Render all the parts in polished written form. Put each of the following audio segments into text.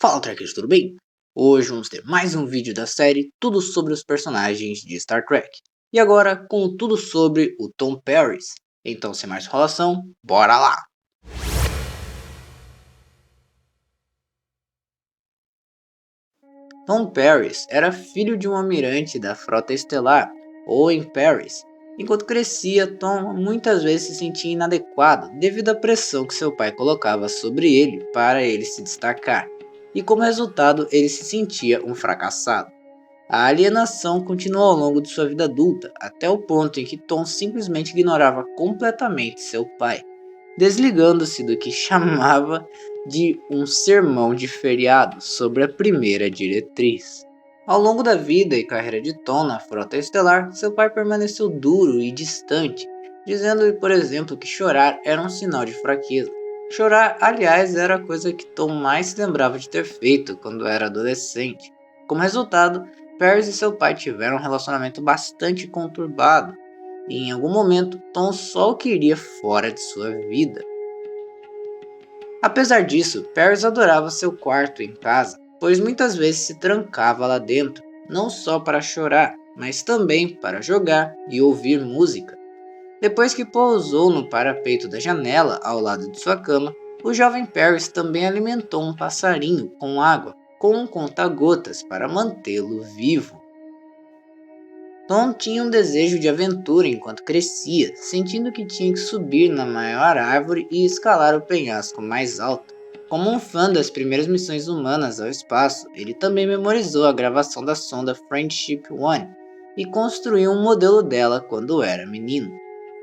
Fala, Trekkers, tudo bem? Hoje vamos ter mais um vídeo da série Tudo sobre os personagens de Star Trek. E agora com tudo sobre o Tom Paris. Então, sem mais enrolação, bora lá! Tom Paris era filho de um almirante da Frota Estelar, Owen Paris. Enquanto crescia, Tom muitas vezes se sentia inadequado devido à pressão que seu pai colocava sobre ele para ele se destacar. E como resultado, ele se sentia um fracassado. A alienação continuou ao longo de sua vida adulta, até o ponto em que Tom simplesmente ignorava completamente seu pai, desligando-se do que chamava de um sermão de feriado sobre a primeira diretriz. Ao longo da vida e carreira de Tom na Frota Estelar, seu pai permaneceu duro e distante, dizendo-lhe, por exemplo, que chorar era um sinal de fraqueza. Chorar, aliás, era a coisa que Tom mais se lembrava de ter feito quando era adolescente. Como resultado, Paris e seu pai tiveram um relacionamento bastante conturbado, e em algum momento Tom só o queria fora de sua vida. Apesar disso, Paris adorava seu quarto em casa, pois muitas vezes se trancava lá dentro, não só para chorar, mas também para jogar e ouvir música. Depois que pousou no parapeito da janela ao lado de sua cama, o jovem Paris também alimentou um passarinho com água, com um conta-gotas para mantê-lo vivo. Tom tinha um desejo de aventura enquanto crescia, sentindo que tinha que subir na maior árvore e escalar o penhasco mais alto. Como um fã das primeiras missões humanas ao espaço, ele também memorizou a gravação da sonda Friendship 1 e construiu um modelo dela quando era menino.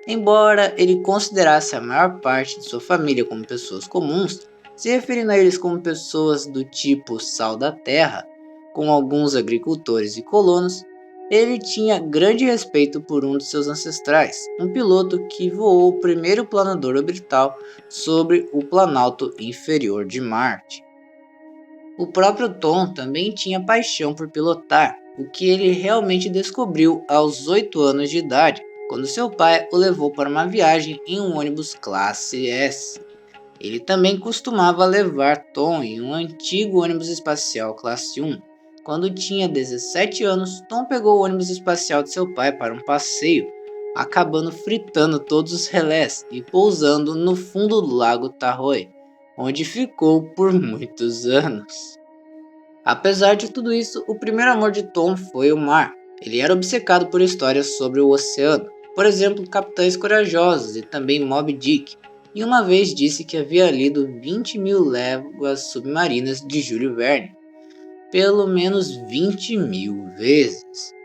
Embora ele considerasse a maior parte de sua família como pessoas comuns, se referindo a eles como pessoas do tipo sal da terra, com alguns agricultores e colonos, ele tinha grande respeito por um de seus ancestrais, um piloto que voou o primeiro planador orbital sobre o planalto inferior de Marte. O próprio Tom também tinha paixão por pilotar, o que ele realmente descobriu aos 8 anos de idade, quando seu pai o levou para uma viagem em um ônibus classe S. Ele também costumava levar Tom em um antigo ônibus espacial classe 1. Quando tinha 17 anos, Tom pegou o ônibus espacial de seu pai para um passeio, acabando fritando todos os relés e pousando no fundo do lago Tahoe, onde ficou por muitos anos. Apesar de tudo isso, o primeiro amor de Tom foi o mar. Ele era obcecado por histórias sobre o oceano, por exemplo, Capitães Corajosos e também Moby Dick, e uma vez disse que havia lido 20.000 léguas submarinas de Júlio Verne, pelo menos 20.000 vezes.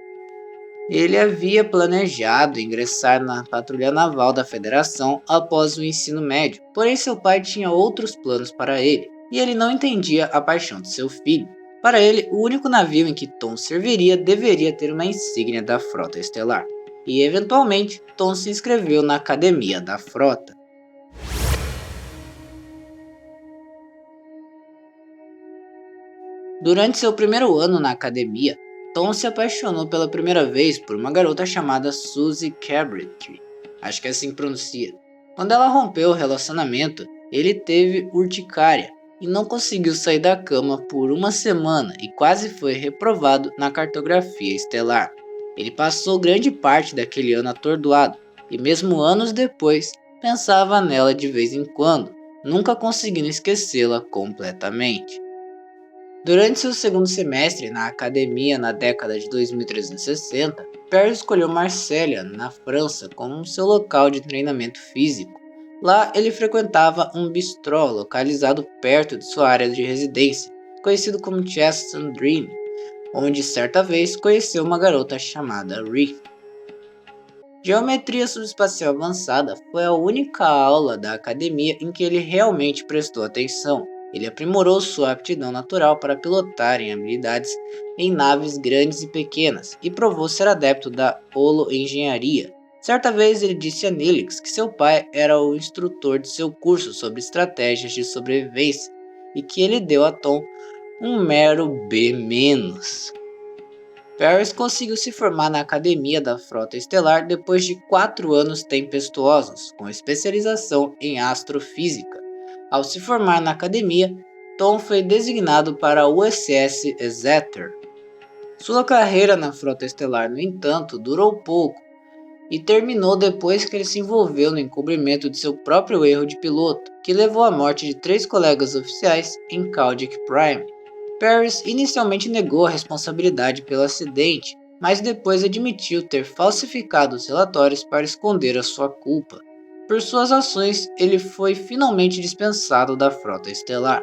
Ele havia planejado ingressar na Patrulha Naval da Federação após o ensino médio, porém seu pai tinha outros planos para ele, e ele não entendia a paixão de seu filho. Para ele, o único navio em que Tom serviria deveria ter uma insígnia da Frota Estelar, e eventualmente Tom se inscreveu na Academia da Frota. Durante seu primeiro ano na academia, Tom se apaixonou pela primeira vez por uma garota chamada Suzy Cabritry, acho que é assim que pronuncia. Quando ela rompeu o relacionamento, ele teve urticária e não conseguiu sair da cama por uma semana e quase foi reprovado na cartografia estelar. Ele passou grande parte daquele ano atordoado e mesmo anos depois pensava nela de vez em quando, nunca conseguindo esquecê-la completamente. Durante seu segundo semestre na academia na década de 2360, Perry escolheu Marsella, na França, como seu local de treinamento físico. Lá ele frequentava um bistrô localizado perto de sua área de residência, conhecido como Chess Sandrine, onde certa vez conheceu uma garota chamada Riff. Geometria subespacial avançada foi a única aula da academia em que ele realmente prestou atenção. Ele aprimorou sua aptidão natural para pilotar em habilidades em naves grandes e pequenas e provou ser adepto da holoengenharia. Certa vez ele disse a Neelix que seu pai era o instrutor de seu curso sobre estratégias de sobrevivência e que ele deu a Tom um mero B-. Paris conseguiu se formar na Academia da Frota Estelar depois de 4 anos tempestuosos, com especialização em astrofísica. Ao se formar na academia, Tom foi designado para a USS Exeter. Sua carreira na Frota Estelar, no entanto, durou pouco e terminou depois que ele se envolveu no encobrimento de seu próprio erro de piloto, que levou à morte de 3 colegas oficiais em Caldec Prime. Paris inicialmente negou a responsabilidade pelo acidente, mas depois admitiu ter falsificado os relatórios para esconder a sua culpa. Por suas ações, ele foi finalmente dispensado da Frota Estelar.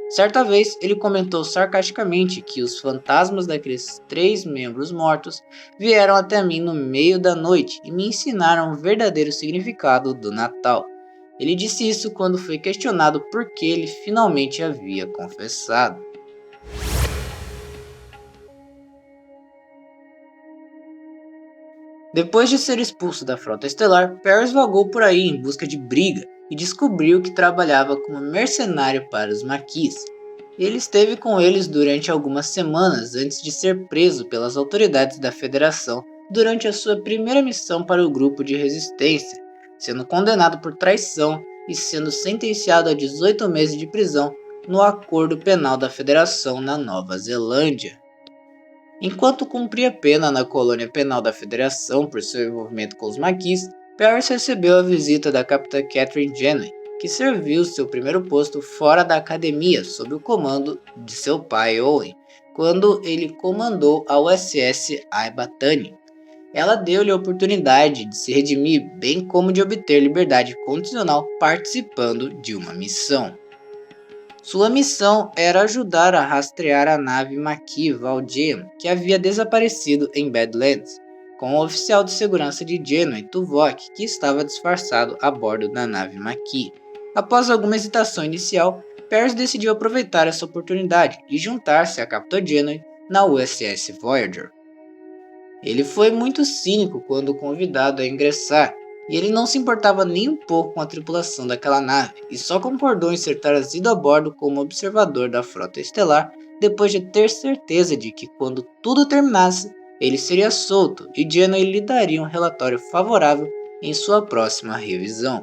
Certa vez, ele comentou sarcasticamente que os fantasmas daqueles 3 membros mortos vieram até mim no meio da noite e me ensinaram o verdadeiro significado do Natal. Ele disse isso quando foi questionado por que ele finalmente havia confessado. Depois de ser expulso da Frota Estelar, Paris vagou por aí em busca de briga e descobriu que trabalhava como mercenário para os Maquis. Ele esteve com eles durante algumas semanas antes de ser preso pelas autoridades da Federação durante a sua primeira missão para o grupo de resistência, sendo condenado por traição e sendo sentenciado a 18 meses de prisão no Acordo Penal da Federação na Nova Zelândia. Enquanto cumpria pena na colônia penal da Federação por seu envolvimento com os Maquis, Paris recebeu a visita da capitã Catherine Janeway, que serviu seu primeiro posto fora da academia sob o comando de seu pai Owen, quando ele comandou a USS Aibatan. Ela deu-lhe a oportunidade de se redimir, bem como de obter liberdade condicional participando de uma missão. Sua missão era ajudar a rastrear a nave Maquis Valjean, que havia desaparecido em Badlands, com o oficial de segurança de Janeway, Tuvok, que estava disfarçado a bordo da nave Maquis. Após alguma hesitação inicial, Paris decidiu aproveitar essa oportunidade e juntar-se à Capitã Janeway na USS Voyager. Ele foi muito cínico quando convidado a ingressar, e ele não se importava nem um pouco com a tripulação daquela nave, e só concordou em ser trazido a bordo como observador da Frota Estelar depois de ter certeza de que quando tudo terminasse, ele seria solto e Janeway lhe daria um relatório favorável em sua próxima revisão.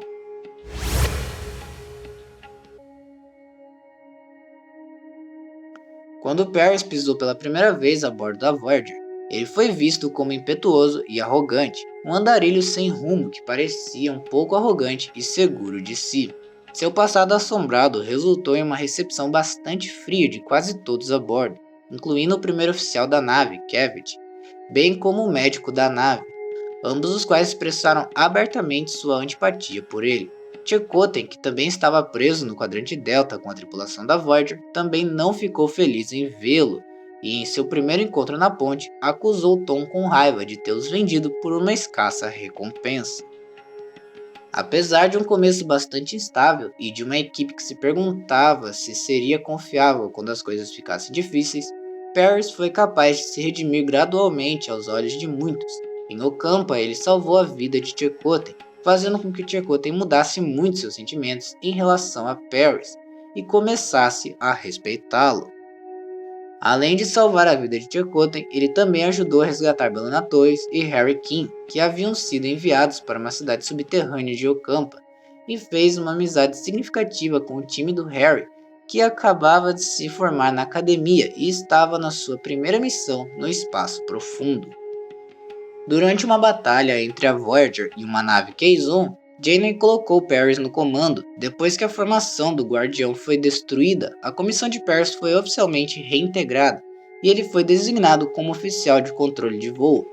Quando Paris pisou pela primeira vez a bordo da Voyager, ele foi visto como impetuoso e arrogante, um andarilho sem rumo que parecia um pouco arrogante e seguro de si. Seu passado assombrado resultou em uma recepção bastante fria de quase todos a bordo, incluindo o primeiro oficial da nave, Cavett, bem como o médico da nave, ambos os quais expressaram abertamente sua antipatia por ele. Chakotay, que também estava preso no quadrante Delta com a tripulação da Voyager, também não ficou feliz em vê-lo, e em seu primeiro encontro na ponte, acusou Tom com raiva de tê-los vendido por uma escassa recompensa. Apesar de um começo bastante instável e de uma equipe que se perguntava se seria confiável quando as coisas ficassem difíceis, Paris foi capaz de se redimir gradualmente aos olhos de muitos. Em Ocampa, ele salvou a vida de Chakotay, fazendo com que Chakotay mudasse muito seus sentimentos em relação a Paris e começasse a respeitá-lo. Além de salvar a vida de Chakotay, ele também ajudou a resgatar B'Elanna Torres e Harry Kim, que haviam sido enviados para uma cidade subterrânea de Ocampa, e fez uma amizade significativa com o time do Harry, que acabava de se formar na academia e estava na sua primeira missão no espaço profundo. Durante uma batalha entre a Voyager e uma nave Kazon, Janeway colocou Paris no comando. Depois que a formação do Guardião foi destruída, a comissão de Paris foi oficialmente reintegrada e ele foi designado como oficial de controle de voo,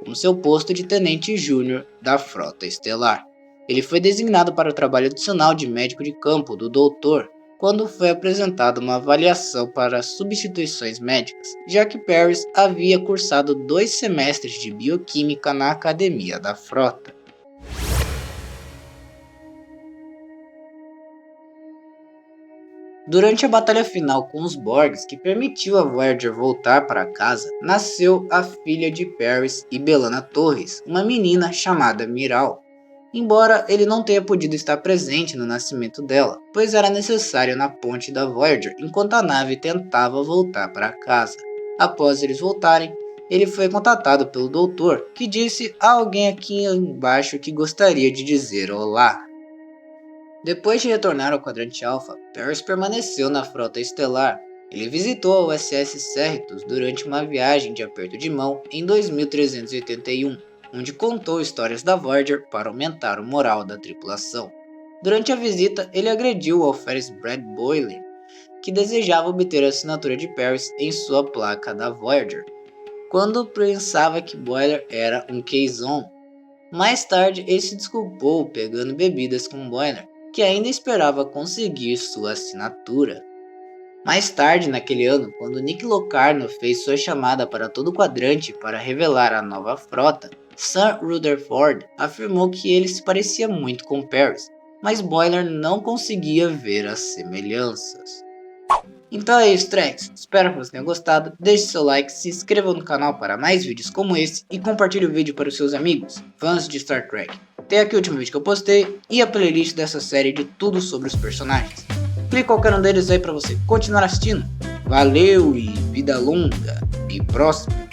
com seu posto de tenente júnior da Frota Estelar. Ele foi designado para o trabalho adicional de médico de campo do Doutor quando foi apresentada uma avaliação para substituições médicas, já que Paris havia cursado 2 semestres de bioquímica na academia da frota. Durante a batalha final com os Borgs, que permitiu a Voyager voltar para casa, nasceu a filha de Paris e B'Elanna Torres, uma menina chamada Miral. Embora ele não tenha podido estar presente no nascimento dela, pois era necessário na ponte da Voyager enquanto a nave tentava voltar para casa. Após eles voltarem, ele foi contatado pelo Doutor, que disse a alguém aqui embaixo que gostaria de dizer olá. Depois de retornar ao Quadrante Alpha, Paris permaneceu na Frota Estelar. Ele visitou a USS Cerritos durante uma viagem de aperto de mão em 2381, onde contou histórias da Voyager para aumentar o moral da tripulação. Durante a visita, ele agrediu o alferes Brad Boiler, que desejava obter a assinatura de Paris em sua placa da Voyager, quando pensava que Boiler era um Kazon. Mais tarde, ele se desculpou pegando bebidas com Boiler, que ainda esperava conseguir sua assinatura. Mais tarde naquele ano, quando Nick Locarno fez sua chamada para todo o quadrante para revelar a nova frota, Sir Rutherford afirmou que ele se parecia muito com Paris, mas Boiler não conseguia ver as semelhanças. Então é isso, Trex. Espero que você tenha gostado. Deixe seu like, se inscreva no canal para mais vídeos como esse e compartilhe o vídeo para os seus amigos, fãs de Star Trek. Tem aqui o último vídeo que eu postei e a playlist dessa série de tudo sobre os personagens. Clique em qualquer um deles aí para você continuar assistindo. Valeu e vida longa e próxima.